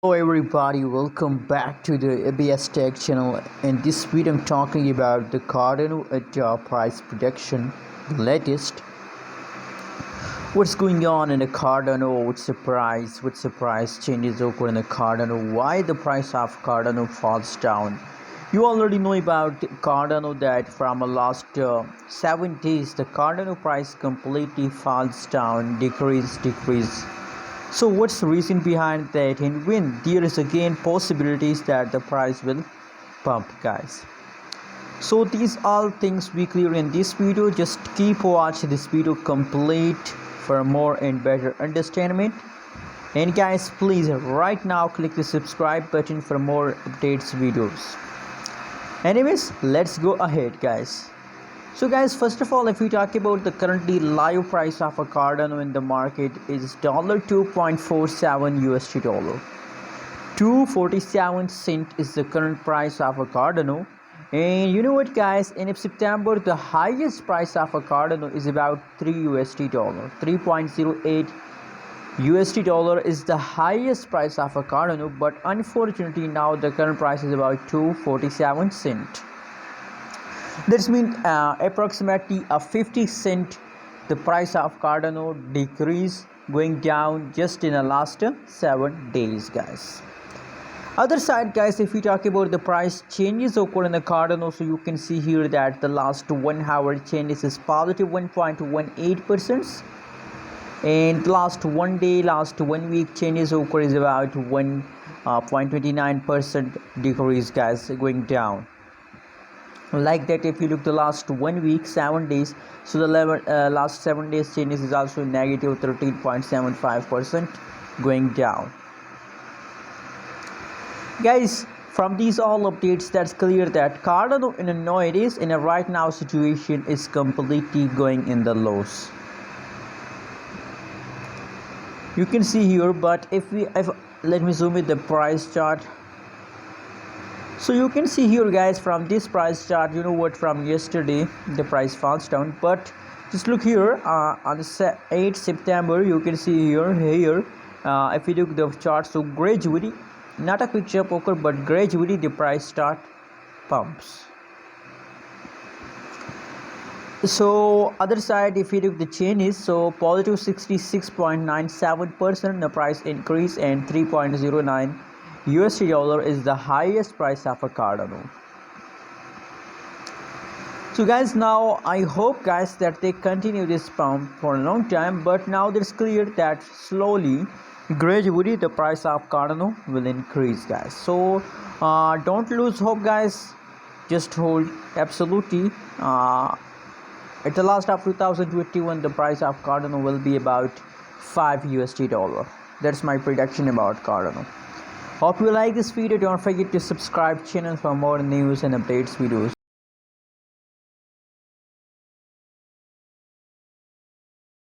Hello everybody, welcome back to the ABS Tech channel. In this video I'm talking about the Cardano price prediction, the latest. What's going on in the Cardano, what's the price changes occur in the Cardano, why the price of Cardano falls down. You already know about Cardano that from the last 7 days the Cardano price completely falls down, decrease. So what's the reason behind that, and when there is again possibilities that the price will pump, guys? So these all things we clear in this video. Just keep watching this video complete for more and better understanding. And guys, please right now click the subscribe button for more updates videos. Anyways, let's go ahead, guys. So guys, first of all, if we talk about the currently live price of a Cardano in the market is $2.47 USD dollar. 247 cent is the current price of a Cardano. And you know what, guys, in September the highest price of a Cardano is about 3 USD dollar. 3.08 USD dollar is the highest price of a Cardano, but unfortunately now the current price is about 247 cent. This means approximately a 50 cent the price of Cardano decrease, going down just in the last 7 days, guys. Other side, guys, if we talk about the price changes occur in the Cardano, so you can see here that the last 1 hour changes is positive 1.18%, and last 1 day, last 1 week changes occur is about 1.29% decrease, guys, going down. Like that, if you look the last 1 week 7 days, so the level last 7 days changes is also negative 13.75% going down, guys. From these all updates, that's clear that Cardano in a nowadays in a right now situation is completely going in the lows. You can see here, but if let me zoom in the price chart. So you can see here, guys, from this price chart, you know what, from yesterday the price falls down, but just look here on the 8th September, you can see here if you look the chart, so gradually, not a quick jump occur, but gradually the price start pumps. So other side, if you look the chain is so positive 66.97% the price increase, and 3.09 USD dollar is the highest price of a Cardano. So guys, now I hope, guys, that they continue this pump for a long time, but now it's clear that slowly, gradually the price of Cardano will increase, guys. So don't lose hope, guys, just hold. Absolutely, at the last of 2021 the price of Cardano will be about 5 USD dollar. That's my prediction about Cardano. Hope you like this video. Don't forget to subscribe channel for more news and updates videos.